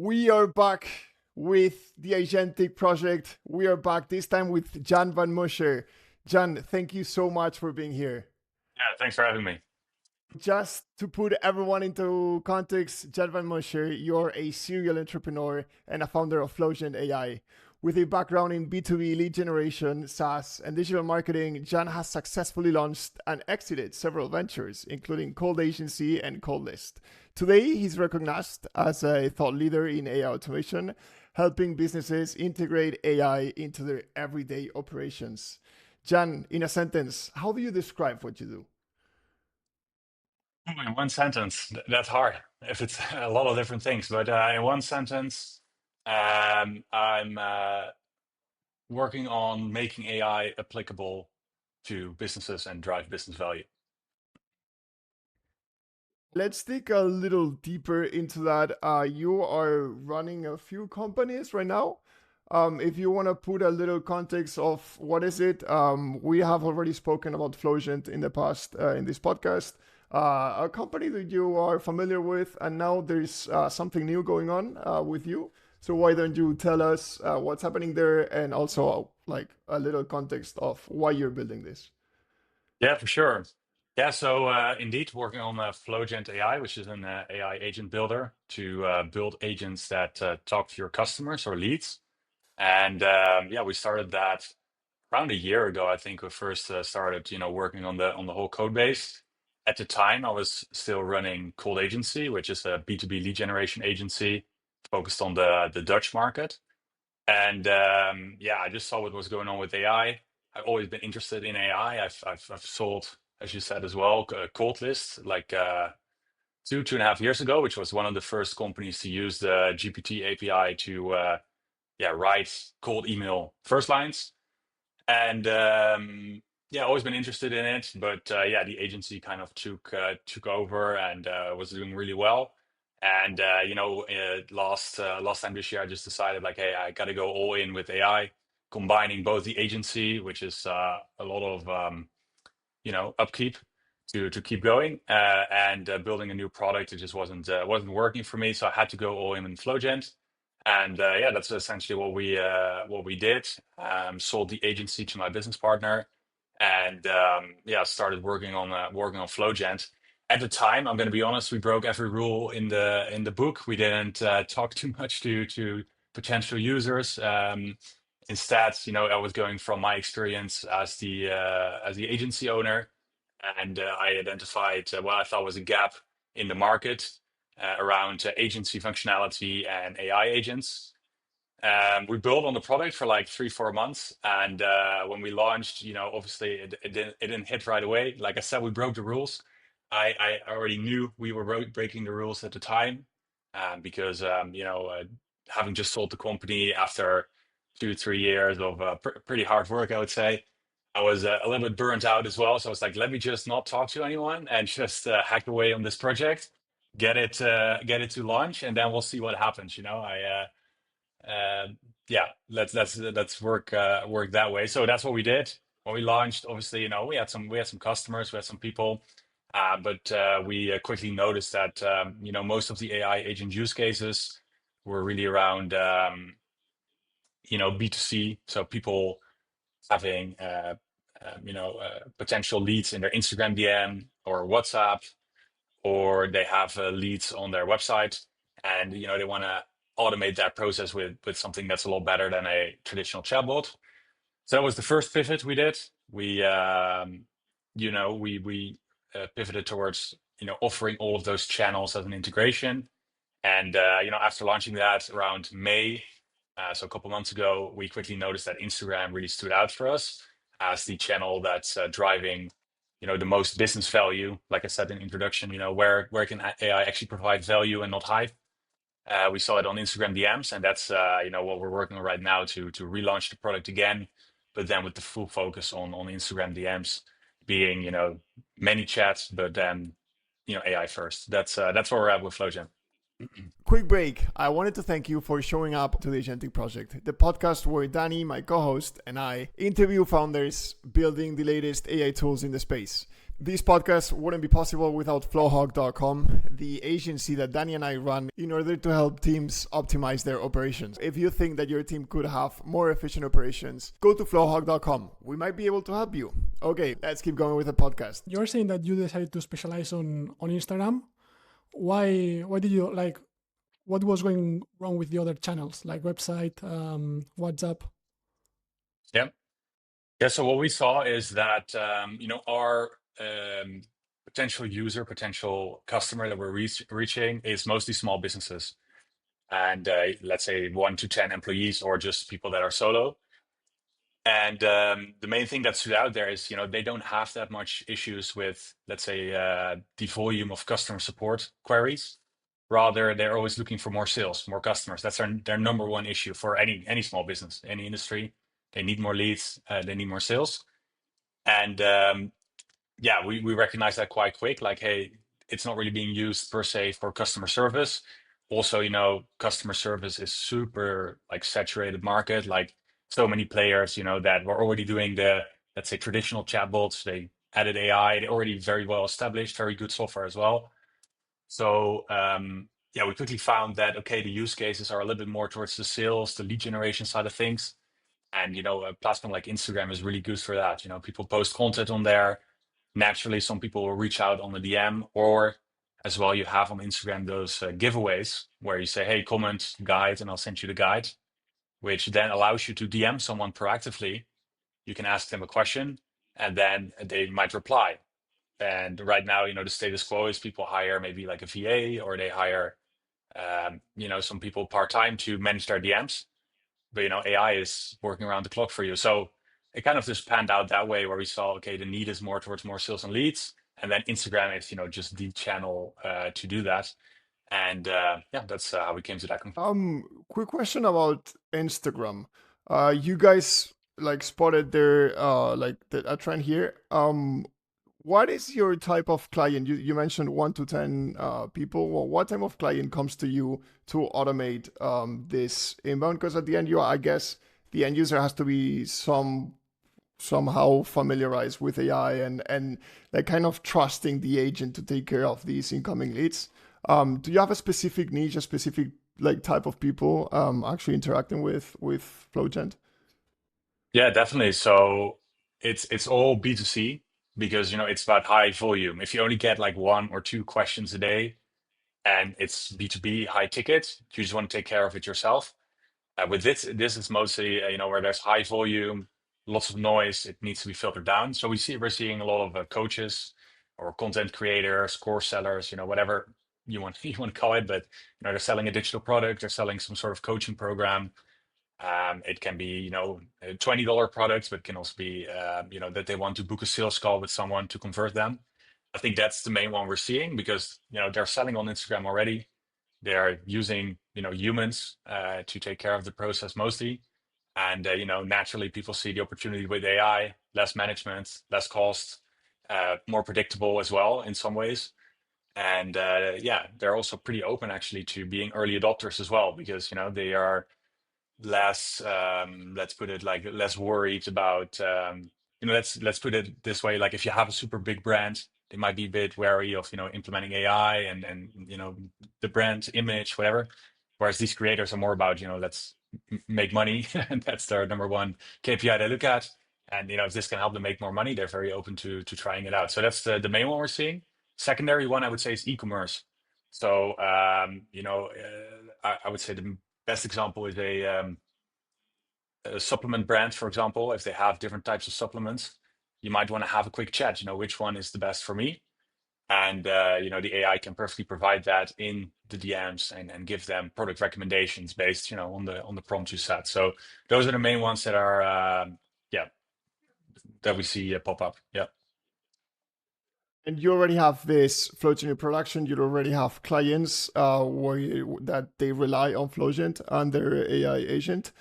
We are back with the Agentic project. We are back this time with Jan van Musscher. Jan, thank you so much for being here. Yeah, thanks for having me. Just to put everyone into context, Jan van Musscher, you're a serial entrepreneur and a founder of Flowgent AI. With a background in B2B lead generation, SaaS, and digital marketing, Jan has successfully launched and exited several ventures, including Cold Agency and Cold List. Today, he's recognized as a thought leader in AI automation, helping businesses integrate AI into their everyday operations. Jan, in a sentence, how do you describe what you do? In one sentence, that's hard if it's a lot of different things. But in one sentence, I'm working on making AI applicable to businesses and drive business value. Let's dig a little deeper into that. You are running a few companies right now. If you want to put a little context of what is it, we have already spoken about Flowgent in the past in this podcast. A company that you are familiar with, and now there's something new going on with you. So why don't you tell us what's happening there, and also like a little context of why you're building this? Yeah, for sure. Yeah, so indeed, working on Flowgent AI, which is an AI agent builder to build agents that talk to your customers or leads. And yeah, we started that around a year ago. I think we first started, working on the whole code base. At the time, I was still running Cold Agency, which is a B2B lead generation agency focused on the Dutch market. And yeah, I just saw what was going on with AI. I've always been interested in AI. I've sold, as you said as well, Cold List like 2.5 years ago, which was one of the first companies to use the GPT API to yeah, write cold email first lines. And yeah, always been interested in it, but yeah, the agency kind of took over and was doing really well. And last time this year, I just decided like, hey, I got to go all in with AI, combining both the agency, which is a lot of upkeep to keep going, and building a new product. It just wasn't working for me, so I had to go all in Flowgent. And yeah, that's essentially what we did. Sold the agency to my business partner, and yeah, started working on Flowgent. At the time, I'm going to be honest, we broke every rule in the book. We didn't talk too much to potential users. Instead, I was going from my experience as the agency owner, and I identified what I thought was a gap in the market around agency functionality and AI agents. We built on the product for like 3-4 months, and when we launched, obviously it didn't hit right away. Like I said, we broke the rules. I already knew we were breaking the rules at the time, because having just sold the company after 2-3 years of pretty hard work, I would say, I was a little bit burnt out as well. So I was like, let me just not talk to anyone and just hack away on this project, get it to launch, and then we'll see what happens. Yeah, let's work that way. So that's what we did when we launched. Obviously, we had some customers, we had some people, but we quickly noticed that most of the AI agent use cases were really around B2C, so people having potential leads in their Instagram DM or WhatsApp, or they have leads on their website, and they want to automate that process with something that's a lot better than a traditional chatbot. So that was the first pivot we did. We pivoted towards offering all of those channels as an integration. And after launching that around May, so a couple months ago, we quickly noticed that Instagram really stood out for us as the channel that's driving the most business value. Like I said in introduction, where can AI actually provide value and not hype? We saw it on Instagram DMs, and that's what we're working on right now to relaunch the product again, but then with the full focus on Instagram DMs being many chats, but then AI first. That's where we're at with Flowgen. Quick break. I wanted to thank you for showing up to the Agentic Project, the podcast where Danny, my co host, and I interview founders building the latest AI tools in the space. This podcast wouldn't be possible without flowhawk.com, the agency that Danny and I run in order to help teams optimize their operations. If you think that your team could have more efficient operations, go to flowhawk.com. We might be able to help you. Okay, let's keep going with the podcast. You're saying that you decided to specialize on Instagram. Why did you what was going wrong with the other channels like website, WhatsApp? Yeah. So what we saw is that our potential customer that we're reaching is mostly small businesses, and let's say 1 to 10 employees, or just people that are solo. And the main thing that stood out there is they don't have that much issues with, let's say, the volume of customer support queries. Rather, they're always looking for more sales, more customers. That's their number one issue for any small business, any industry. They need more leads, they need more sales. And we recognize that quite quick. Like, hey, it's not really being used per se for customer service. Also, customer service is super saturated market. Like, so many players, that were already doing the, let's say, traditional chatbots. They added AI. They're already very well established, very good software as well. So we quickly found that okay, the use cases are a little bit more towards the sales, the lead generation side of things. And a platform like Instagram is really good for that. People post content on there. Naturally, some people will reach out on the DM, or as well, you have on Instagram those giveaways where you say, hey, comment guide, and I'll send you the guide, which then allows you to DM someone proactively. You can ask them a question, and then they might reply. And right now, the status quo is people hire maybe like a VA, or they hire, some people part-time to manage their DMs. But AI is working around the clock for you. So it kind of just panned out that way, where we saw, okay, the need is more towards more sales and leads, and then Instagram is just the channel to do that. And that's how we came to that conclusion. Quick question about Instagram. You guys spotted there a trend here. What is your type of client? You mentioned 1 to 10 people. Well, what type of client comes to you to automate this inbound? Because at the end, I guess the end user has to be somehow familiarized with AI and like kind of trusting the agent to take care of these incoming leads. Do you have a specific niche, a specific type of people actually interacting with Flowgent? Yeah, definitely. So it's all B2C, because it's about high volume. If you only get like 1 or 2 questions a day, and it's B2B, high ticket, you just want to take care of it yourself. With this is mostly where there's high volume, lots of noise. It needs to be filtered down. So we're seeing a lot of coaches or content creators, course sellers, whatever you want to call it. But they're selling a digital product. They're selling some sort of coaching program. It can be $20 products, but it can also be that they want to book a sales call with someone to convert them. I think that's the main one we're seeing, because they're selling on Instagram already. They're using humans to take care of the process mostly, and naturally people see the opportunity with AI, less management, less cost, more predictable as well in some ways. And they're also pretty open actually to being early adopters as well, because they are less let's put it like less worried about let's put it this way, like if you have a super big brand, they might be a bit wary of implementing AI and the brand image, whatever, whereas these creators are more about let's make money and that's their number one KPI they look at. And if this can help them make more money, they're very open to trying it out. So that's the main one we're seeing. Secondary one I would say is e-commerce. So I would say the best example is a supplement brand, for example. If they have different types of supplements, you might want to have a quick chat, which one is the best for me. And the AI can perfectly provide that in the DMs and give them product recommendations based on the prompt you set. So those are the main ones that are that we see pop up. Yeah. And you already have this Flowgent in production. You already have clients that they rely on Flowgent and their AI agent.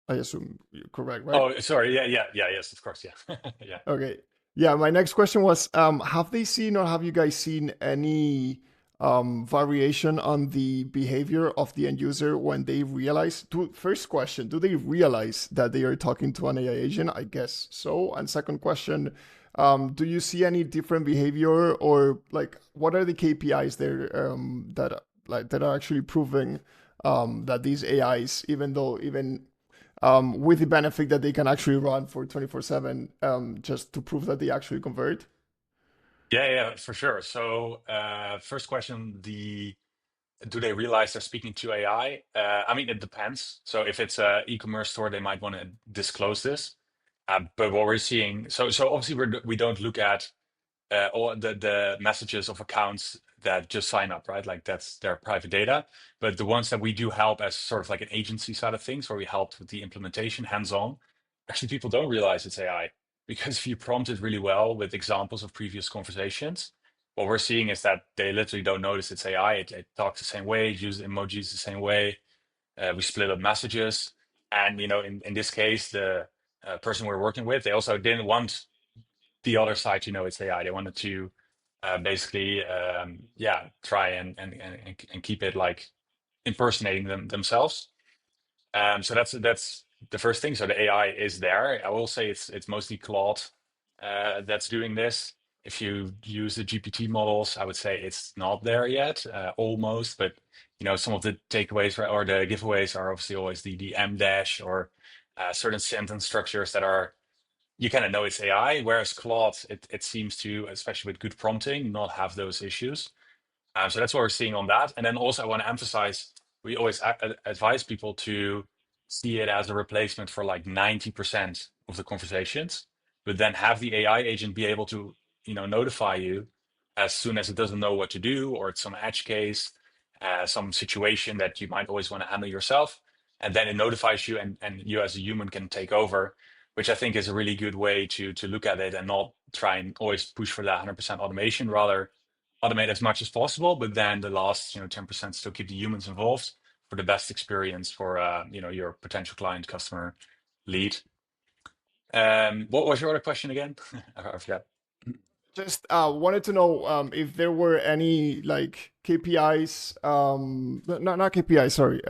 I assume you're correct, right? Oh, sorry. Yeah. Yes, of course. Yeah. Yeah. Okay. Yeah. My next question was, have they seen or have you guys seen any variation on the behavior of the end user when they realize, first question, do they realize that they are talking to an AI agent? I guess so. And second question, Do you see any different behavior, or like what are the KPIs there that are actually proving that these AIs, even with the benefit that they can actually run for 24/7, just to prove that they actually convert? Yeah, for sure. So first question, do they realize they're speaking to AI? I mean, it depends. So if it's an e-commerce store, they might want to disclose this. But what we're seeing, so obviously we don't look at all the messages of accounts that just sign up, right? Like that's their private data. But the ones that we do help as sort of like an agency side of things, where we helped with the implementation hands-on, actually people don't realize it's AI, because if you prompt it really well with examples of previous conversations, what we're seeing is that they literally don't notice it's AI. It talks the same way, it uses emojis the same way. We split up messages. And, in this case, the person we're working with, they also didn't want the other side to know it's AI. They wanted to basically, try and keep it like impersonating themselves. So that's the first thing. So the AI is there. I will say it's mostly Claude that's doing this. If you use the GPT models, I would say it's not there yet, almost. But some of the takeaways or the giveaways are obviously always the M dash or certain sentence structures that are, you kind of know it's AI. Whereas Claude, it seems to, especially with good prompting, not have those issues. So that's what we're seeing on that. And then also I want to emphasize, we always advise people to see it as a replacement for like 90% of the conversations, but then have the AI agent be able to, notify you as soon as it doesn't know what to do, or it's some edge case, some situation that you might always want to handle yourself. And then it notifies you, and you as a human can take over, which I think is a really good way to look at it, and not try and always push for that 100% automation, rather automate as much as possible, but then the last 10% still keep the humans involved for the best experience for your potential client, customer, lead. What was your other question again? I forgot. Just wanted to know if there were any like KPIs, not KPIs, sorry,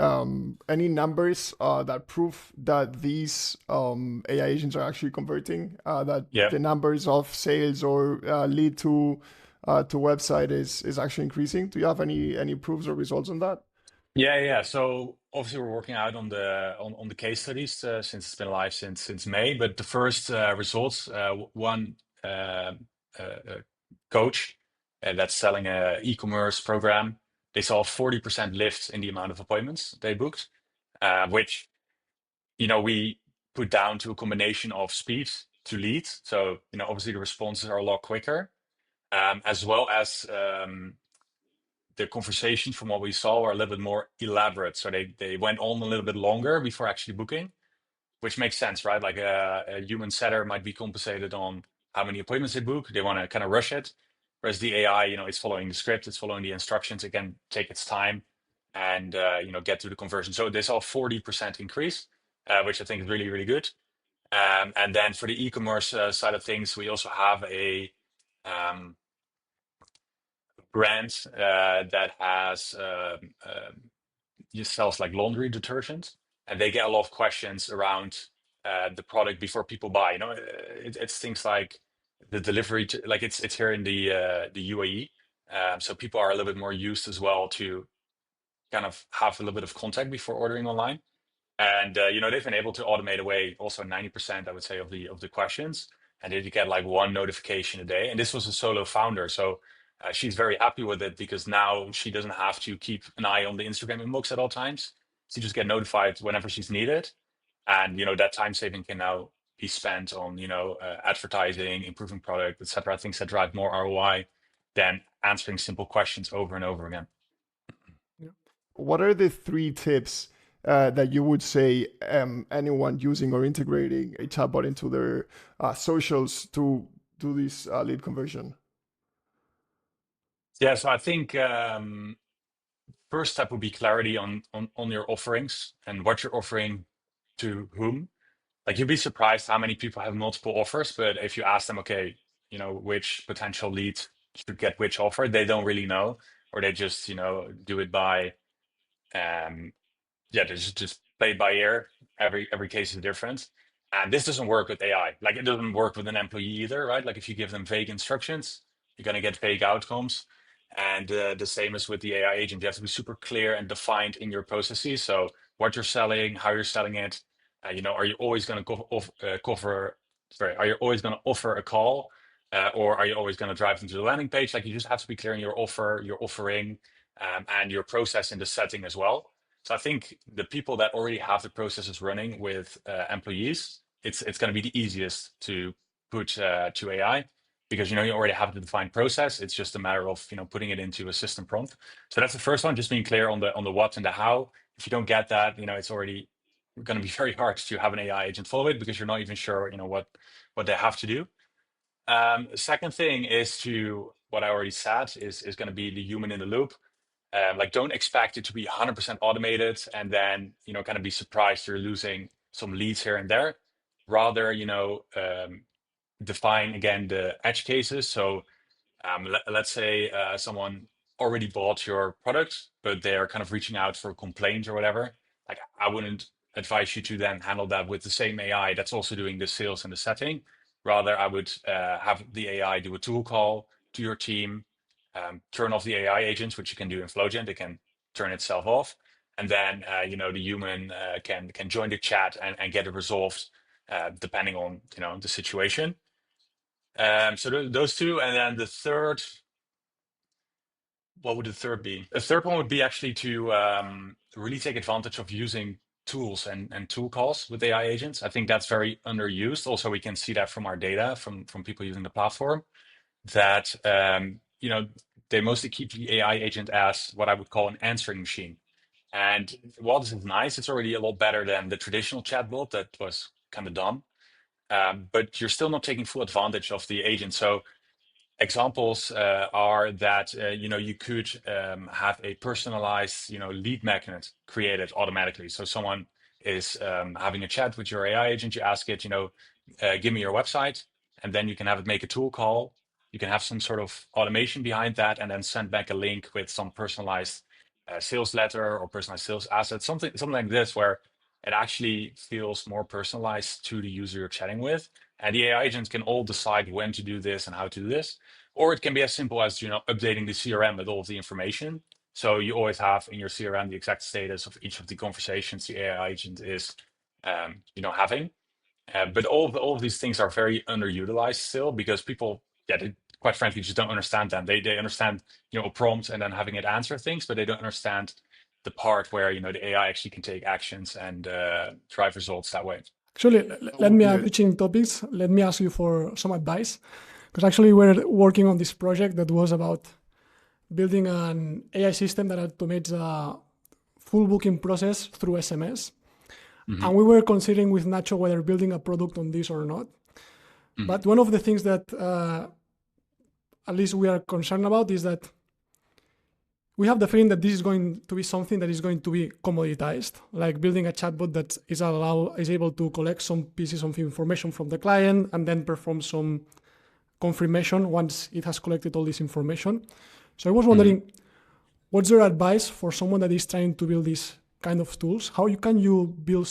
any numbers that prove that these AI agents are actually converting, that Yeah. the numbers of sales or lead to website is actually increasing. Do you have any proofs or results on that? Yeah. So obviously we're working out on the case studies since it's been live since May. But the first results, one coach that's selling a e-commerce program, they saw a 40% lift in the amount of appointments they booked, which we put down to a combination of speed to lead. So obviously the responses are a lot quicker, as well as the conversations from what we saw were a little bit more elaborate. So they went on a little bit longer before actually booking, which makes sense, right? Like a human setter might be compensated on how many appointments they book. They want to kind of rush it. Whereas the AI, it's following the script, it's following the instructions. It can take its time and, get to the conversion. So they saw a 40% increase, which I think is really, really good. And then for the e-commerce side of things, we also have a brand that has sells like laundry detergent, and they get a lot of questions around the product before people buy. It's things like the delivery to, like it's here in the UAE, so people are a little bit more used as well to kind of have a little bit of contact before ordering online. And they've been able to automate away also 90%, I would say, of the questions, and then you get like one notification a day. And this was a solo founder, so she's very happy with it, because now she doesn't have to keep an eye on the Instagram inbox at all times. She just get notified whenever she's needed, and that time saving can now be spent on advertising, improving product, etc. Things that drive more ROI than answering simple questions over and over again. What are the 3 tips that you would say anyone using or integrating a chatbot into their socials to do this lead conversion? Yeah, so I think first step would be clarity on your offerings and what you're offering to whom. Like, you'd be surprised how many people have multiple offers, but if you ask them, okay, which potential lead should get which offer, they don't really know, or they just do it by they just play it by ear. Every case is different. And this doesn't work with AI. Like it doesn't work with an employee either, right? Like if you give them vague instructions, you're going to get vague outcomes. And the same as with the AI agent. You have to be super clear and defined in your processes. So what you're selling, how you're selling it. Are you always going to cover? Sorry, are you always going to offer a call, or are you always going to drive them to the landing page? Like you just have to be clear in your offer, your offering, and your process in the setting as well. So I think the people that already have the processes running with employees, it's going to be the easiest to put to AI, because you already have the defined process. It's just a matter of putting it into a system prompt. So that's the first one, just being clear on the what and the how. If you don't get that, it's already going to be very hard to have an AI agent follow it, because you're not even sure what they have to do. Second thing is to what I already said is going to be the human in the loop. Like don't expect it to be 100% automated and then kind of be surprised you're losing some leads here and there. Rather define again the edge cases. So let's say someone already bought your product, but they're kind of reaching out for a complaint or whatever. Like I wouldn't advise you to then handle that with the same AI that's also doing the sales and the setting. Rather, I would have the AI do a tool call to your team, turn off the AI agents, which you can do in Flowgent. It can turn itself off, and then the human can join the chat and get it resolved depending on the situation. So those two, and then the third, what would the third be? The third one would be actually to really take advantage of using tools and tool calls with AI agents. I think that's very underused. Also, we can see that from our data from people using the platform, that they mostly keep the AI agent as what I would call an answering machine. And while this is nice, it's already a lot better than the traditional chatbot that was kind of dumb. But you're still not taking full advantage of the agent. So examples are that you could have a personalized lead magnet created automatically. So someone is having a chat with your AI agent. You ask it, give me your website, and then you can have it make a tool call. You can have some sort of automation behind that, and then send back a link with some personalized sales letter or personalized sales asset, something like this, where it actually feels more personalized to the user you're chatting with. And the AI agents can all decide when to do this and how to do this. Or it can be as simple as updating the CRM with all of the information. So you always have in your CRM the exact status of each of the conversations the AI agent is having. But all of these things are very underutilized still, because people, they, quite frankly, just don't understand them. They understand a prompt and then having it answer things, but they don't understand the part where the AI actually can take actions and drive results that way. Actually, let me switching topics. Let me ask you for some advice, because actually we're working on this project that was about building an AI system that automates a full booking process through SMS. Mm-hmm. And we were considering with Nacho whether building a product on this or not. Mm-hmm. But one of the things that at least we are concerned about is that we have the feeling that this is going to be something that is going to be commoditized, like building a chatbot that is able to collect some pieces of information from the client and then perform some confirmation once it has collected all this information. So I was wondering, what's your advice for someone that is trying to build these kind of tools? How can you build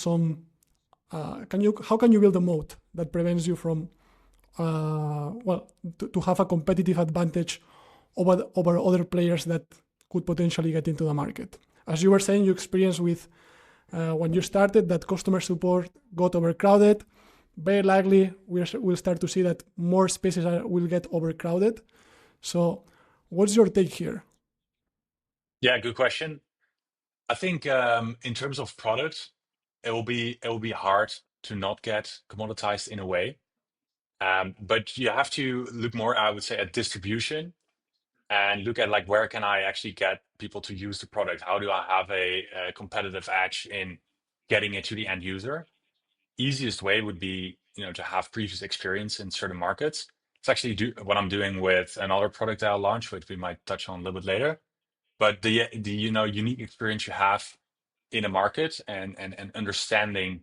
how can you build a moat that prevents you from to have a competitive advantage over other players that could potentially get into the market? As you were saying, you experienced with when you started that customer support got overcrowded. Very likely we'll start to see that more spaces will get overcrowded. So what's your take here? Yeah, good question. I think in terms of product, it will be hard to not get commoditized in a way. But you have to look more, I would say, at distribution and look at like, where can I actually get people to use the product? How do I have a competitive edge in getting it to the end user? Easiest way would be, to have previous experience in certain markets. It's actually what I'm doing with another product I'll launch, which we might touch on a little bit later. But the unique experience you have in a market and understanding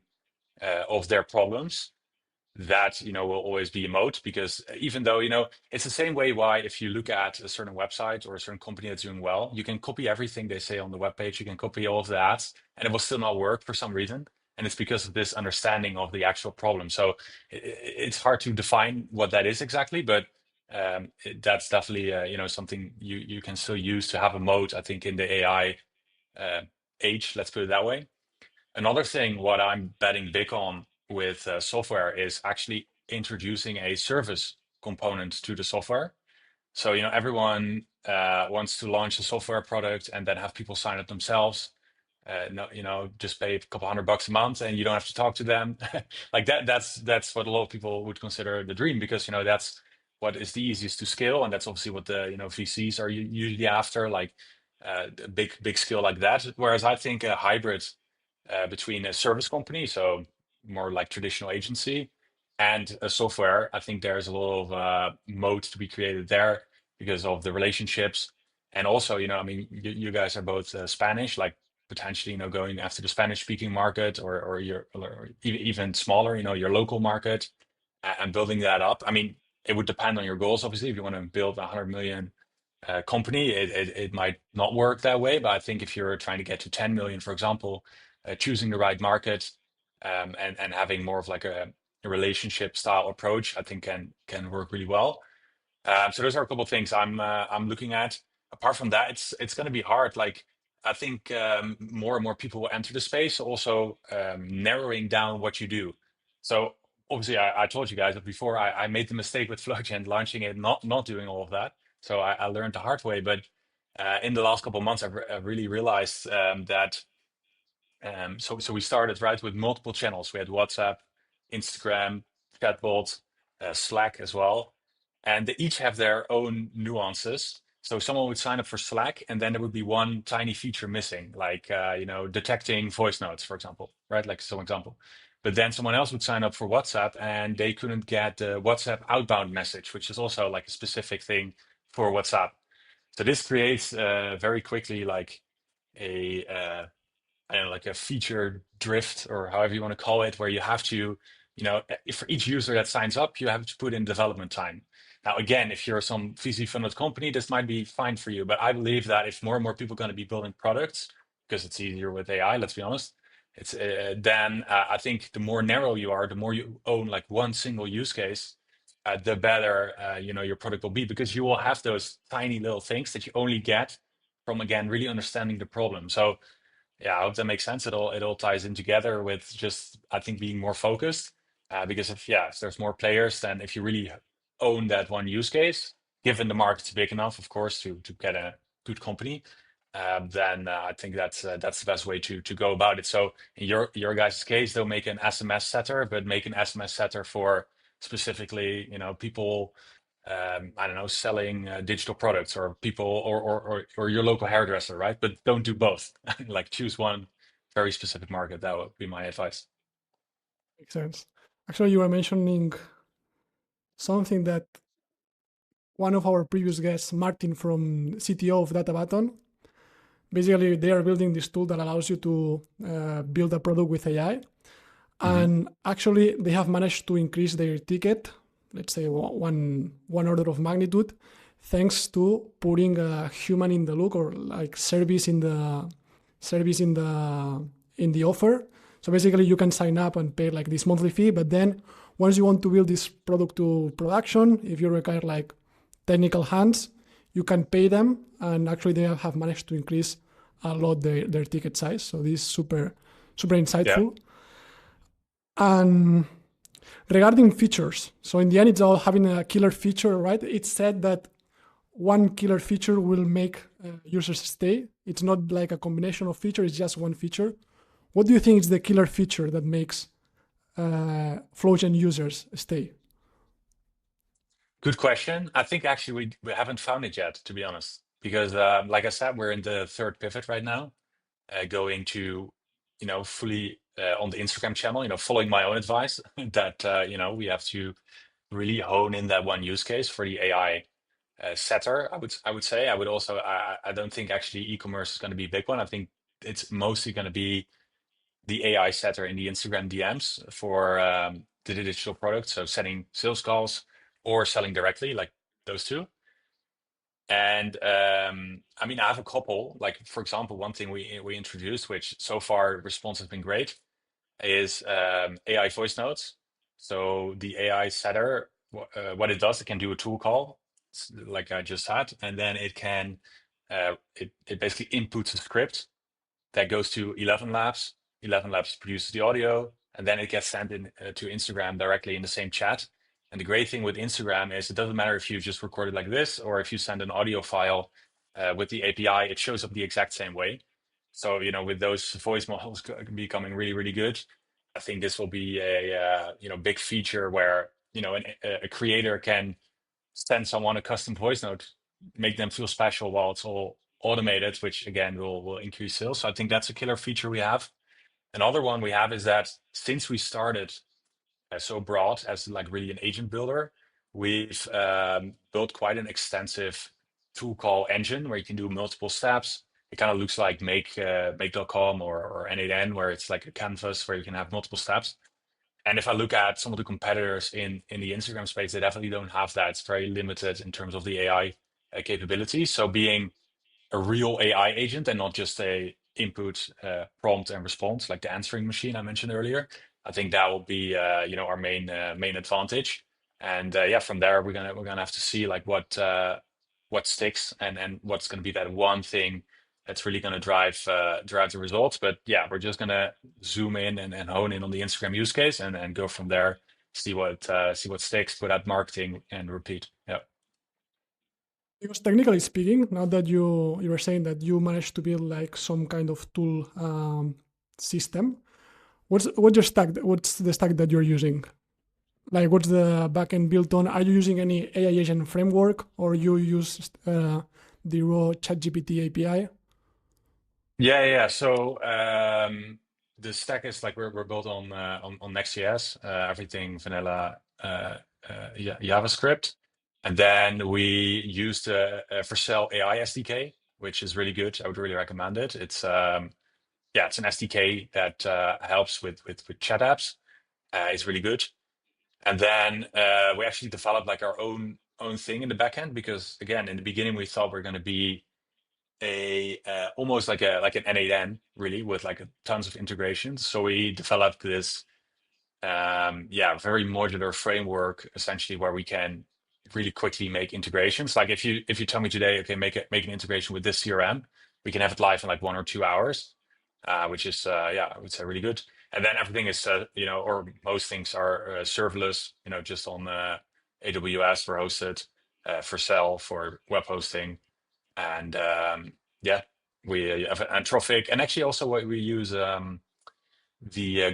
of their problems, that will always be a moat. Because even though it's the same way why if you look at a certain website or a certain company that's doing well, you can copy everything they say on the webpage, you can copy all of the ads, and it will still not work for some reason. and it's because of this understanding of the actual problem. So it's hard to define what that is exactly, but that's definitely something you can still use to have a moat, I think, in the AI age, let's put it that way. Another thing, what I'm betting big on with software is actually introducing a service component to the software. So, everyone wants to launch a software product and then have people sign up themselves. No, just pay a couple $100 a month and you don't have to talk to them. Like that's what a lot of people would consider the dream, because that's what is the easiest to scale, and that's obviously what the VCs are usually after, like a big scale like that. Whereas I think a hybrid between a service company, so more like traditional agency, and a software, I think there's a lot of moat to be created there because of the relationships. And also, I mean, you guys are both Spanish, like potentially, going after the Spanish speaking market, or even smaller, your local market, and building that up. I mean, it would depend on your goals, obviously. If you want to build a 100 million company, it might not work that way. But I think if you're trying to get to 10 million, for example, choosing the right market, and having more of like a relationship style approach, I think can work really well. So those are a couple of things I'm looking at. Apart from that, it's going to be hard. Like, I think more and more people will enter the space, also narrowing down what you do. So obviously, I told you guys that before. I made the mistake with Flowgen launching it, not doing all of that. So I learned the hard way. But in the last couple of months, I've really realized that. So we started right with multiple channels. We had WhatsApp, Instagram, chatbot, Slack as well, and they each have their own nuances. So someone would sign up for Slack, and then there would be one tiny feature missing, like detecting voice notes, for example, right? Like some example. But then someone else would sign up for WhatsApp, and they couldn't get the WhatsApp outbound message, which is also like a specific thing for WhatsApp. So this creates very quickly like a I don't know, like a feature drift, or however you want to call it, where you have to, for each user that signs up, you have to put in development time. Now, again, if you're some VC funded company, this might be fine for you. But I believe that if more and more people are going to be building products, because it's easier with AI, let's be honest, it's then I think the more narrow you are, the more you own like one single use case, the better your product will be, because you will have those tiny little things that you only get from, again, really understanding the problem. So yeah, I hope that makes sense. It all ties in together with just, I think, being more focused. Because if there's more players, then if you really own that one use case, given the market's big enough, of course, to get a good company, then I think that's the best way to go about it. So in your guys' case, they'll make an SMS setter, but make an SMS setter for specifically, people, I don't know, selling digital products, or people, or your local hairdresser, right? But don't do both. Like, choose one very specific market. That would be my advice. Makes sense. Actually, you were mentioning something that one of our previous guests, Martin from CTO of DataButton, basically they are building this tool that allows you to build a product with AI. And actually, they have managed to increase their ticket, let's say one order of magnitude, thanks to putting a human in the loop, or like service in the offer. So basically, you can sign up and pay like this monthly fee, but then once you want to build this product to production, if you require like technical hands, you can pay them, and actually they have managed to increase a lot their ticket size. So this is super insightful. Yeah. And regarding features, so in the end, it's all having a killer feature, right? It's said that one killer feature will make users stay. It's not like a combination of features, it's just one feature. What do you think is the killer feature that makes Flowgen users stay? Good question. I think actually we haven't found it yet, to be honest, because like I said, we're in the third pivot right now, going to, fully on the Instagram channel, following my own advice that, we have to really hone in that one use case for the AI setter. I would say. I would also, I don't think actually e-commerce is going to be a big one. I think it's mostly going to be the AI setter in the Instagram DMs for the digital product. So setting sales calls or selling directly, like those two. And I mean, I have a couple, like, for example, one thing we introduced, which so far response has been great. is AI voice notes. So the AI setter, what it does, it can do a tool call, like I just had, and then it can, it basically inputs a script that goes to 11 Labs. 11 Labs produces the audio, and then it gets sent in to Instagram directly in the same chat. And the great thing with Instagram is it doesn't matter if you just record it like this or if you send an audio file with the API, it shows up the exact same way. So, with those voice models becoming really, really good, I think this will be a big feature where, a creator can send someone a custom voice note, make them feel special while it's all automated, which again will increase sales. So I think that's a killer feature we have. Another one we have is that since we started so broad as like really an agent builder, we've built quite an extensive tool call engine where you can do multiple steps. It kind of looks like make.com or N8N, where it's like a canvas where you can have multiple steps. And if I look at some of the competitors in the Instagram space, they definitely don't have that. It's very limited in terms of the AI capabilities. So being a real AI agent and not just a input, prompt and response like the answering machine I mentioned earlier, I think that will be our main advantage. And from there we're gonna have to see like what sticks and what's gonna be that one thing that's really gonna drive the results. But yeah, we're just gonna zoom in and hone in on the Instagram use case and go from there, see what sticks, put out marketing and repeat. Yeah. Because technically speaking, now that you were saying that you managed to build like some kind of tool system, what's your stack? What's the stack that you're using? Like, what's the backend built on? Are you using any AI agent framework, or you use the raw ChatGPT API? Yeah. So the stack is like we're built on Next.js, everything vanilla JavaScript, and then we use the Vercel AI SDK, which is really good. I would really recommend it. It's it's an SDK that helps with chat apps. It's really good. And then we actually developed like our own thing in the backend because again, in the beginning we thought we're going to be almost like an N8N really with like tons of integrations. So we developed this very modular framework essentially where we can really quickly make integrations. Like if you tell me today, okay, make an integration with this CRM, we can have it live in like 1 or 2 hours, which is I would say really good. And then everything is or most things are serverless, just on AWS for hosted, for Vercel for web hosting. And we have Anthropic, and actually also what we use the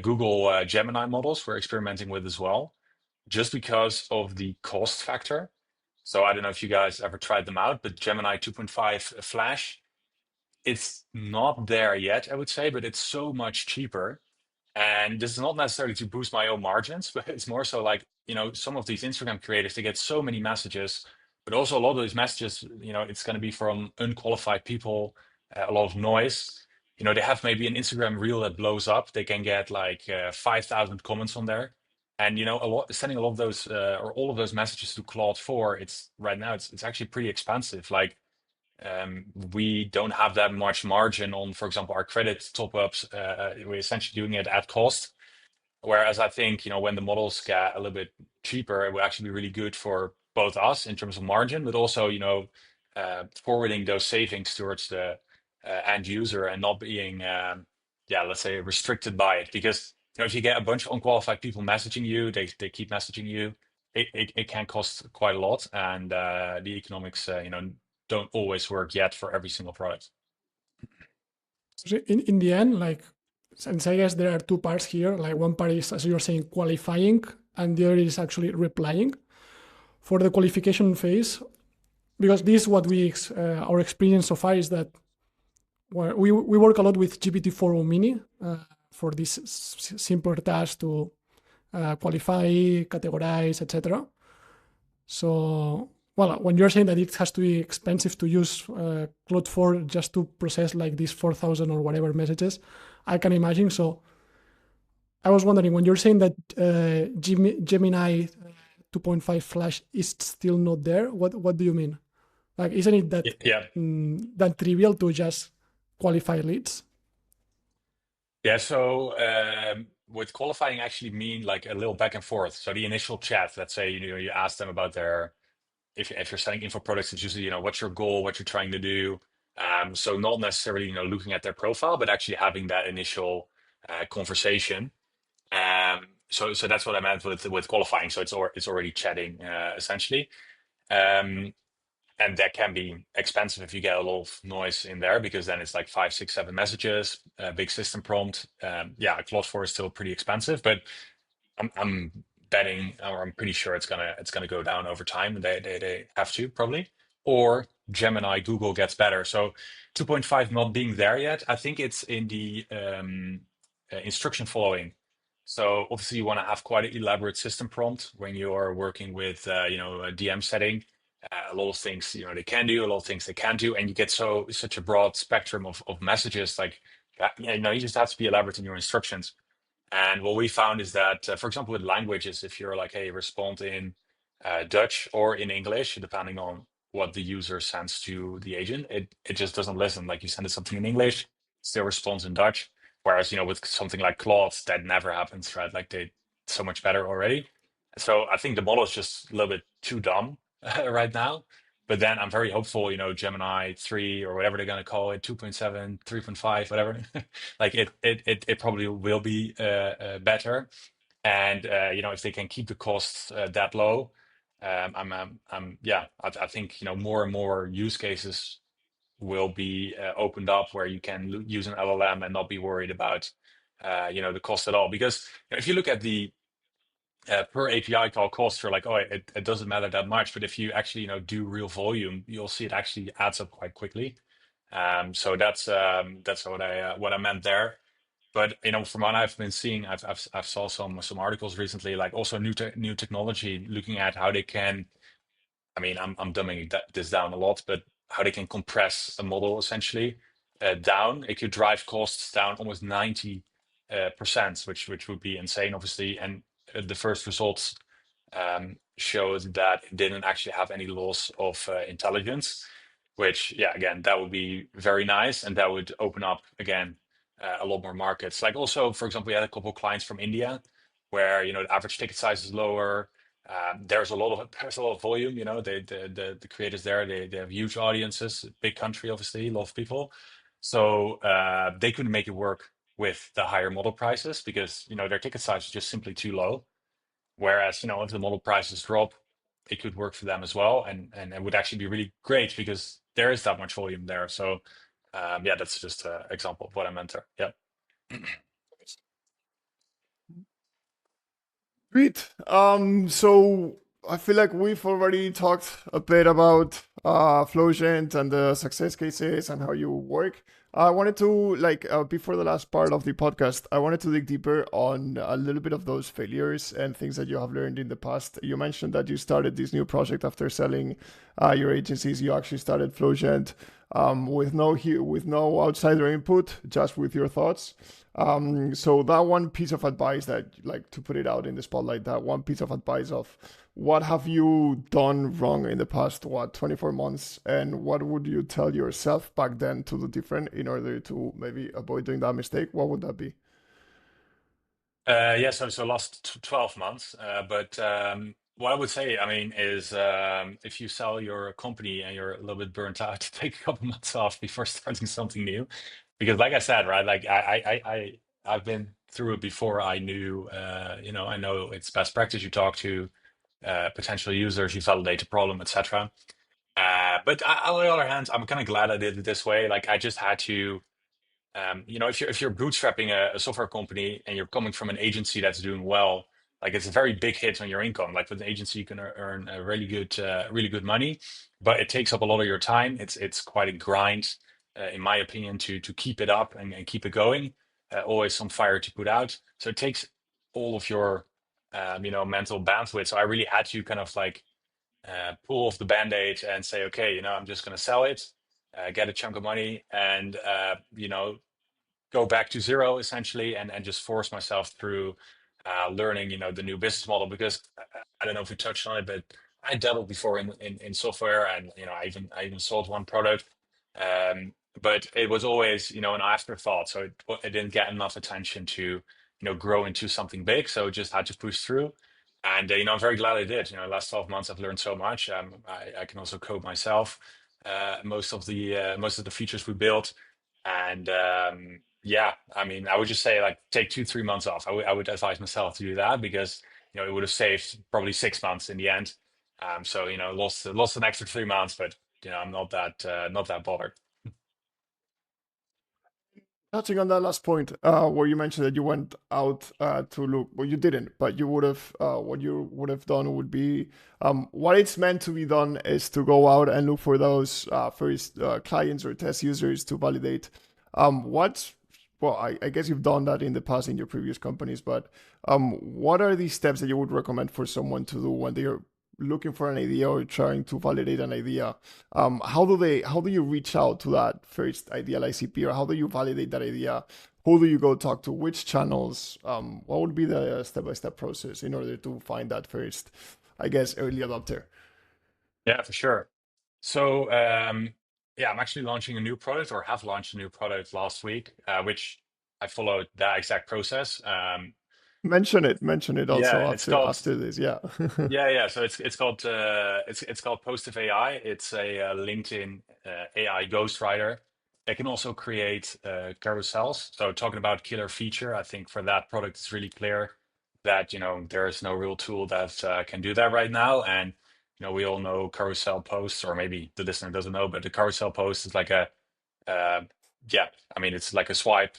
Google Gemini models we're experimenting with as well, just because of the cost factor. So I don't know if you guys ever tried them out, but Gemini 2.5 Flash, it's not there yet, I would say, but it's so much cheaper. And this is not necessarily to boost my own margins, but it's more so like, some of these Instagram creators, they get so many messages, but also a lot of these messages, it's going to be from unqualified people, a lot of noise. They have maybe an Instagram reel that blows up. They can get like 5,000 comments on there. And, sending a lot of those or all of those messages to Claude 4, it's right now, it's actually pretty expensive. Like, we don't have that much margin on, for example, our credit top-ups. We're essentially doing it at cost. Whereas I think, when the models get a little bit cheaper, it will actually be really good for both us in terms of margin, but also, forwarding those savings towards the end user and not being, let's say, restricted by it. Because, if you get a bunch of unqualified people messaging you, they keep messaging you, it can cost quite a lot. And the economics, don't always work yet for every single product. So in the end, like, since I guess there are two parts here, like one part is, as you're saying, qualifying, and the other is actually replying. For the qualification phase, because this is what our experience so far is that we work a lot with GPT-4o Mini for this simpler task to qualify, categorize, etc. So, well, when you're saying that it has to be expensive to use Claude 4 just to process like these 4,000 or whatever messages, I can imagine. So I was wondering, when you're saying that Gemini 2.5 Flash is still not there, what do you mean? Like, isn't it that trivial to just qualify leads? Yeah, so with qualifying actually mean like a little back and forth. So the initial chat, let's say you ask them about their if you're selling info products, it's usually what's your goal, what you're trying to do. So not necessarily looking at their profile, but actually having that initial conversation. So that's what I meant with qualifying. So it's already chatting essentially. Um, and that can be expensive if you get a lot of noise in there, because then it's like 5, 6, 7 messages, big system prompt. Yeah, Claude 4 is still pretty expensive, but I'm betting, or I'm pretty sure it's gonna go down over time. They have to probably, or Gemini Google gets better. So 2.5 not being there yet. I think it's in the instruction following. So obviously you want to have quite an elaborate system prompt when you are working with a DM setting. A lot of things they can do, a lot of things they can't do, and you get such a broad spectrum of messages. Like you just have to be elaborate in your instructions. And what we found is that, for example, with languages, if you're like, hey, respond in Dutch or in English, depending on what the user sends to the agent, it just doesn't listen. Like you send it something in English, still responds in Dutch. Whereas, with something like Claude, that never happens, right? Like they so much better already. So I think the model is just a little bit too dumb right now. But then I'm very hopeful, Gemini 3 or whatever they're going to call it, 2.7, 3.5, whatever. Like it probably will be better. And if they can keep the costs that low, I think more and more use cases will be opened up where you can use an LLM and not be worried about the cost at all. Because if you look at the per API call cost, you're like, oh, it doesn't matter that much. But if you actually do real volume, you'll see it actually adds up quite quickly. So that's what I meant there. But from what I've been seeing, I've saw some articles recently, like also new technology, looking at how they can. I mean, I'm dumbing this down a lot, but how they can compress a model essentially down. It could drive costs down almost 90%, which would be insane, obviously. And the first results showed that it didn't actually have any loss of intelligence, which, yeah, again, that would be very nice, and that would open up again a lot more markets. Like also, for example, we had a couple of clients from India, where the average ticket size is lower. There's a lot of volume. The creators there, they have huge audiences, big country, obviously, a lot of people. So they couldn't make it work with the higher model prices because their ticket size is just simply too low. Whereas if the model prices drop, it could work for them as well, and it would actually be really great because there is that much volume there. So yeah, that's just an example of what I meant there. Yeah. Great. So I feel like we've already talked a bit about Flowgent and the success cases and how you work. I wanted to before the last part of the podcast, I wanted to dig deeper on a little bit of those failures and things that you have learned in the past. You mentioned that you started this new project after selling your agencies. You actually started Flowgent with no outsider input, just with your thoughts. So that one piece of advice that, like, to put it out in the spotlight, that one piece of advice of what have you done wrong in the past 24 months, and what would you tell yourself back then to do different in order to maybe avoid doing that mistake? What would that be? Yeah, so last 12 months. But what I would say, I mean, is if you sell your company and you're a little bit burnt out, take a couple months off before starting something new. Because like I said, right, like I've been through it before. I knew, I know it's best practice. You talk to potential users, you validate the problem, etc. But on the other hand, I'm kind of glad I did it this way. Like I just had to if you're bootstrapping a software company and you're coming from an agency that's doing well, like it's a very big hit on your income. Like with an agency, you can earn a really good money, but it takes up a lot of your time. It's quite a grind, in my opinion, to keep it up and keep it going. Always some fire to put out, so it takes all of your mental bandwidth. So I really had to kind of like pull off the band-aid and say, okay, I'm just going to sell it, get a chunk of money, and go back to zero essentially, and just force myself through learning the new business model. Because I don't know if we touched on it, but I dabbled before in software, and I even sold one product, But it was always, an afterthought. So it didn't get enough attention to, grow into something big. So it just had to push through. And, I'm very glad I did. The last 12 months, I've learned so much. I can also code myself, most of the features we built. And yeah, I mean, I would just say like take 2, 3 months off. I would advise myself to do that because, it would have saved probably 6 months in the end. So, lost an extra 3 months, but, I'm not that bothered. Touching on that last point, where you mentioned that you went out to look, well, you didn't, but you would have, what you would have done would be, what it's meant to be done is to go out and look for those first clients or test users to validate well, I guess you've done that in the past in your previous companies, but what are the steps that you would recommend for someone to do when they are looking for an idea or trying to validate an idea? How do you reach out to that first ideal ICP, or how do you validate that idea? Who do you go talk to? Which channels? What would be the step-by-step process in order to find that first, I guess, early adopter? Yeah, for sure. So yeah, I'm actually launching a new product, or have launched a new product last week, which I followed that exact process. Mention it Yeah, also it's called after this. Yeah. yeah. So it's called Positive AI. It's a LinkedIn AI ghostwriter. It can also create carousels. So talking about killer feature, I think for that product, it's really clear that there is no real tool that can do that right now. And we all know carousel posts, or maybe the listener doesn't know, but the carousel post is like a uh, yeah, I mean, it's like a swipe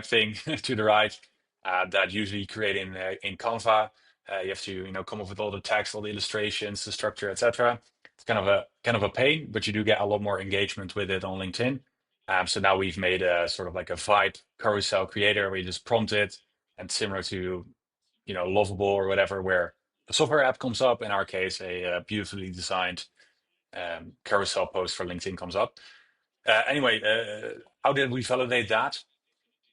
thing to the right that usually you create in Canva. You have to, come up with all the text, all the illustrations, the structure, etc. It's kind of a pain, but you do get a lot more engagement with it on LinkedIn. So now we've made a sort of like a vibe carousel creator where you just prompt it, and similar to, Lovable or whatever, where a software app comes up. In our case, a beautifully designed carousel post for LinkedIn comes up. Anyway, how did we validate that?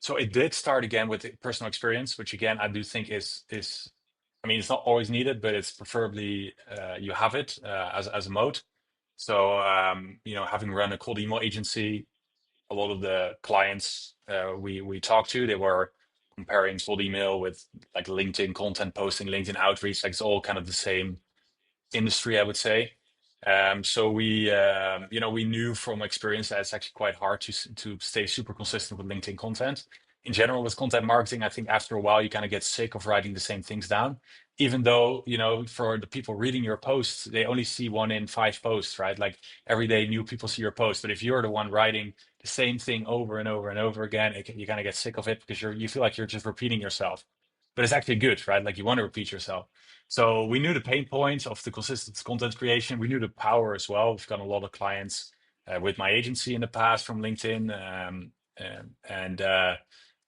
So it did start again with personal experience, which again I do think is I mean, it's not always needed, but it's preferably you have it as a mode. So having run a cold email agency, a lot of the clients we talked to, they were comparing cold email with like LinkedIn content posting, LinkedIn outreach. Like it's all kind of the same industry, I would say. So we knew from experience that it's actually quite hard to stay super consistent with LinkedIn content. In general, with content marketing, I think after a while you kind of get sick of writing the same things down. Even though, for the people reading your posts, they only see 1 in 5 posts, right? Like every day, new people see your post. But if you're the one writing the same thing over and over and over again, you kind of get sick of it because you feel like you're just repeating yourself. But it's actually good, right? Like you want to repeat yourself. So we knew the pain points of the consistent content creation. We knew the power as well. We've got a lot of clients with my agency in the past from LinkedIn. And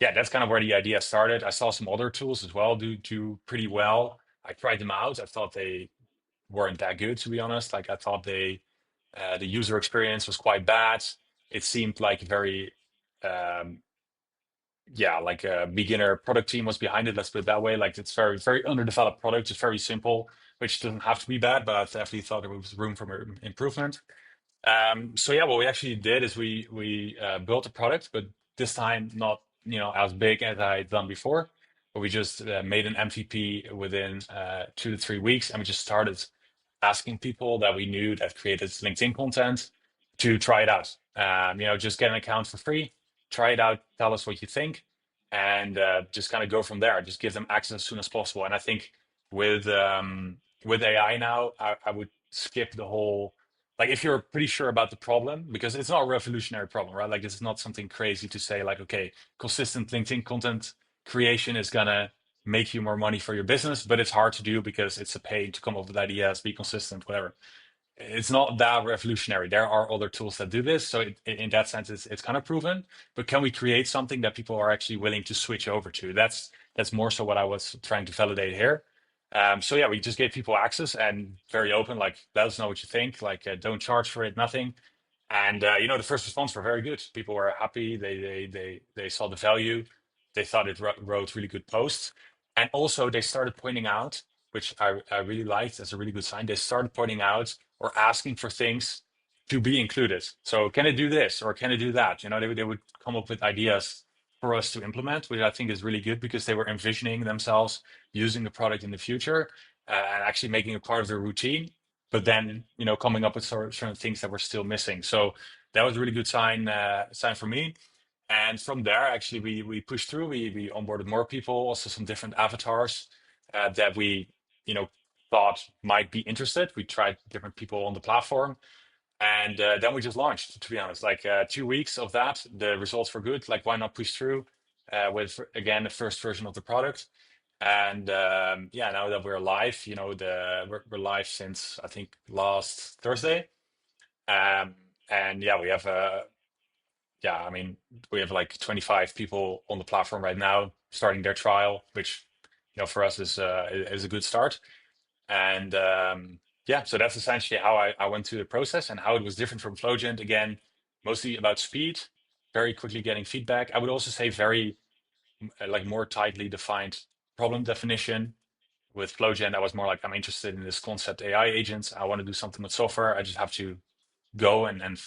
yeah, that's kind of where the idea started. I saw some other tools as well do pretty well. I tried them out. I thought they weren't that good, to be honest. Like I thought the user experience was quite bad. It seemed like very um, yeah, like a beginner product team was behind it. Let's put it that way. Like it's very, very underdeveloped product. It's very simple, which doesn't have to be bad, but I definitely thought there was room for improvement. So yeah, what we actually did is we built a product, but this time not as big as I had done before. But we just made an MVP within 2 to 3 weeks, and we just started asking people that we knew that created LinkedIn content to try it out. Just get an account for free, try it out, tell us what you think, and just kind of go from there. Just give them access as soon as possible. And I think with AI now, I would skip the whole, like if you're pretty sure about the problem, because it's not a revolutionary problem, right? Like this is not something crazy to say like, okay, consistent LinkedIn content creation is gonna make you more money for your business, but it's hard to do because it's a pain to come up with ideas, be consistent, whatever. It's not that revolutionary. There are other tools that do this, so in that sense, it's kind of proven. But can we create something that people are actually willing to switch over to? That's more so what I was trying to validate here. So yeah, we just gave people access and very open, like let us know what you think. Like don't charge for it, nothing. And the first response were very good. People were happy. They saw the value. They thought it wrote really good posts, and also they started pointing out, which I really liked as a really good sign. They started pointing out or asking for things to be included. So can it do this or can it do that? They would come up with ideas for us to implement, which I think is really good because they were envisioning themselves using the product in the future and actually making it part of their routine. But then, coming up with certain things that were still missing. So that was a really good sign for me. And from there, actually, we pushed through. We onboarded more people, also some different avatars that we, thought might be interested. We tried different people on the platform, and then we just launched. To be honest, like 2 weeks of that, the results were good. Like, why not push through with again the first version of the product? And yeah, now that we're live, we're live since I think last Thursday. And yeah, I mean, we have like 25 people on the platform right now starting their trial, which for us is a good start. And yeah, so that's essentially how I went through the process and how it was different from Flowgent. Again, mostly about speed, very quickly getting feedback. I would also say very like more tightly defined problem definition. With Flowgent, I was more like, I'm interested in this concept AI agents. I want to do something with software. I just have to go and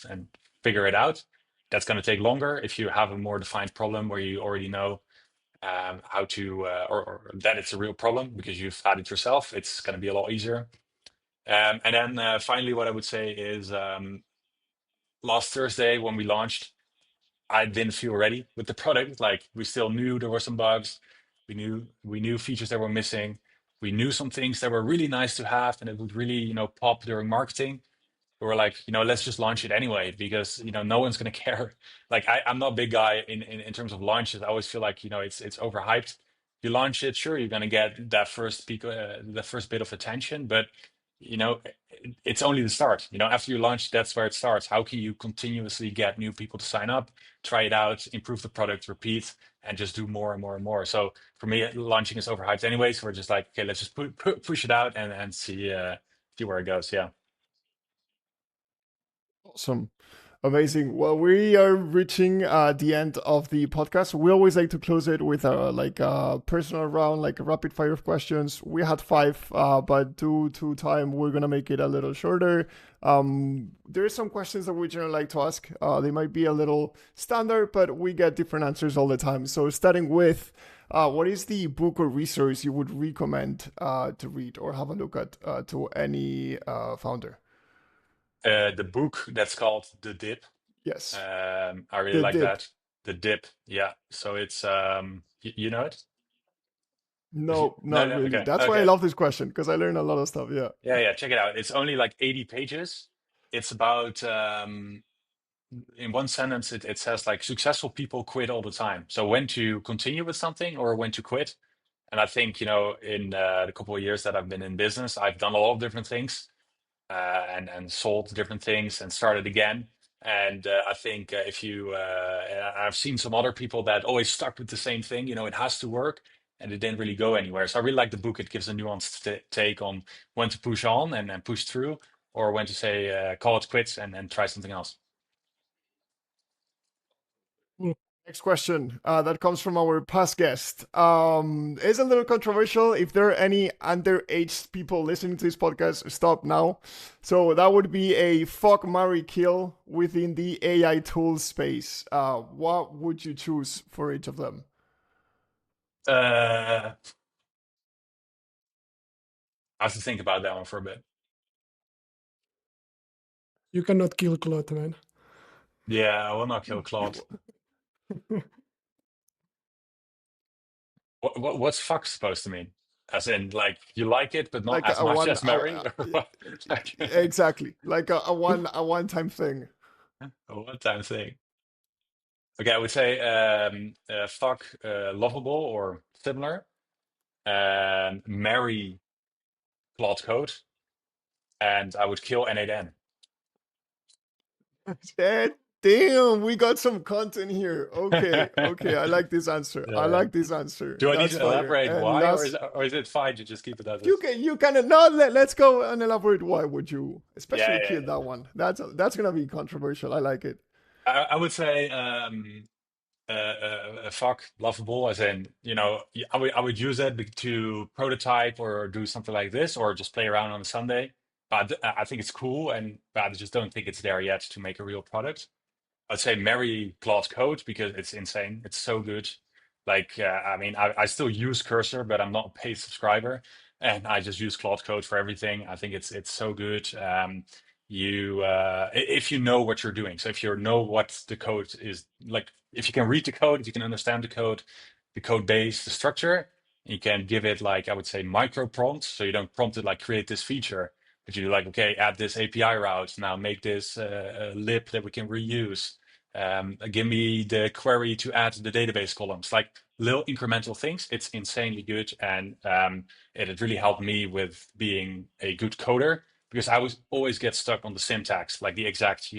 figure it out. That's going to take longer if you have a more defined problem where you already know how to, or that it's a real problem because you've had it yourself. It's going to be a lot easier. And then finally, what I would say is last Thursday when we launched, I didn't feel ready with the product. Like, we still knew there were some bugs. We knew features that were missing. We knew some things that were really nice to have and it would really, pop during marketing. We were like, let's just launch it anyway because no one's gonna care. Like, I'm not a big guy in terms of launches. I always feel like it's overhyped. You launch it, sure, you're gonna get that first peak, the first bit of attention, but it's only the start. After you launch, that's where it starts. How can you continuously get new people to sign up, try it out, improve the product, repeat, and just do more and more and more? So for me, launching is overhyped anyway. So we're just like, okay, let's just push it out and see where it goes. Yeah. Awesome. Amazing. Well, we are reaching the end of the podcast. We always like to close it with a personal round, like a rapid fire of questions. We had five, but due to time, we're gonna make it a little shorter. There are some questions that we generally like to ask. They might be a little standard, but we get different answers all the time. So starting with, what is the book or resource you would recommend to read or have a look at to any founder? The book that's called The Dip. Yes. I really The like dip. that. The Dip. Yeah. So it's you know it? No, No, not no. really. Okay. That's why I Okay. love this question because I learn a lot of stuff. Yeah. Yeah. Check it out. It's only like 80 pages. It's about in one sentence it says like successful people quit all the time. So when to continue with something or when to quit. And I think, in the couple of years that I've been in business, I've done a lot of different things. And sold different things and started again. And I think if you, I've seen some other people that always stuck with the same thing, it has to work and it didn't really go anywhere. So I really like the book. It gives a nuanced take on when to push on and push through or when to say, call it quits and try something else. Next question that comes from our past guest. It's a little controversial. If there are any underage people listening to this podcast, stop now. So that would be a fuck, marry, kill within the AI tool space. What would you choose for each of them? I have to think about that one for a bit. You cannot kill Claude, man. Yeah, I will not kill Claude. What's fuck supposed to mean? As in, like, you like it, but not Like as a much one, as marry? Or what? exactly, like a one-time thing. A one-time thing. Okay, I would say fuck lovable or similar, and marry Claude Code, and I would kill N8N. Damn, we got some content here. Okay, I like this answer. I Yeah. like this answer. Do I need That's to fire. elaborate And why, last, or is it fine to just keep it as you is? can no. Let's go and elaborate. Why would you, especially Yeah. kill that one? That's gonna be controversial. I like it. I would say fuck lovable, as in, I would use it to prototype or do something like this, or just play around on a Sunday. but I think it's cool, but I just don't think it's there yet to make a real product. I'd say marry Claude Code because it's insane. It's so good. Like, I mean, I still use Cursor, but I'm not a paid subscriber, and I just use Claude Code for everything. I think it's so good. If you know what you're doing, so if you know what the code is, like if you can read the code, if you can understand the code base, the structure, you can give it like I would say micro prompts. So you don't prompt it like create this feature, but you do like, okay, add this API route, now make this lib that we can reuse. Give me the query to add the database columns, like little incremental things. It's insanely good, and it really helped me with being a good coder because I would always get stuck on the syntax, like the exact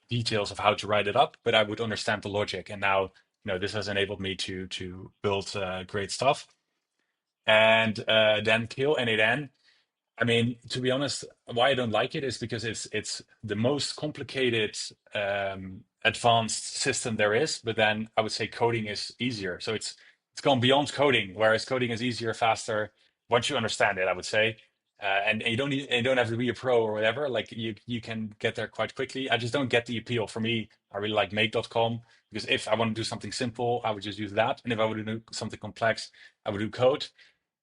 details of how to write it up, but I would understand the logic. And now this has enabled me to build great stuff. And then Kill N8N. I mean, to be honest, why I don't like it is because it's the most complicated advanced system there is. But then I would say coding is easier. So it's gone beyond coding, whereas coding is easier, faster once you understand it. I would say, and you don't have to be a pro or whatever. Like you can get there quite quickly. I just don't get the appeal. For me, I really like Make.com because if I want to do something simple, I would just use that, and if I would do something complex, I would do code.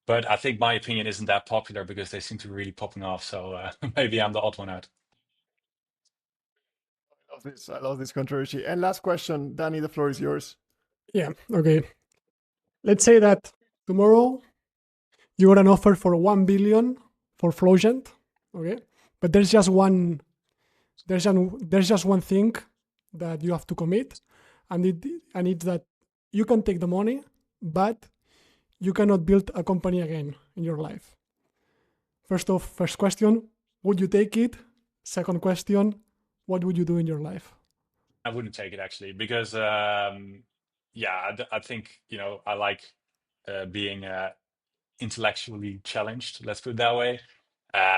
But I think my opinion isn't that popular because they seem to be really popping off. So maybe I'm the odd one out. I love this controversy. And last question, Danny, the floor is yours. Yeah, okay. Let's say that tomorrow you got an offer for 1 billion for Flowgent, okay? But there's just one thing that you have to commit, and it's that you can take the money, but you cannot build a company again in your life. First question, would you take it? Second question, what would you do in your life? I wouldn't take it actually because, I think, I like being intellectually challenged, let's put it that way.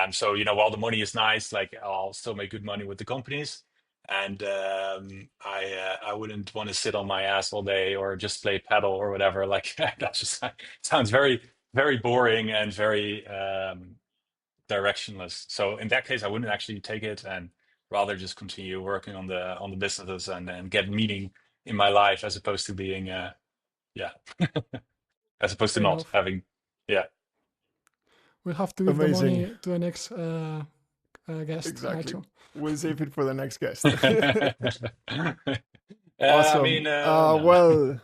So, while the money is nice, like I'll still make good money with the companies. And I wouldn't want to sit on my ass all day or just play paddle or whatever. Like that just sounds very, very boring and very directionless. So in that case, I wouldn't actually take it and rather just continue working on the businesses and get meaning in my life as opposed to being as opposed to Fair not enough. having. We'll have to give Amazing. the money to the next guest. Exactly. Nacho. We'll save it for the next guest. Awesome. Awesome. Well,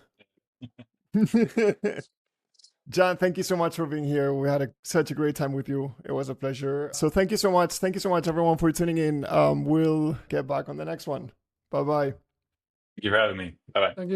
John, thank you so much for being here. We had such a great time with you. It was a pleasure. So thank you so much. Thank you so much, everyone, for tuning in. We'll get back on the next one. Bye-bye. Thank you for having me. Bye-bye. Thank you.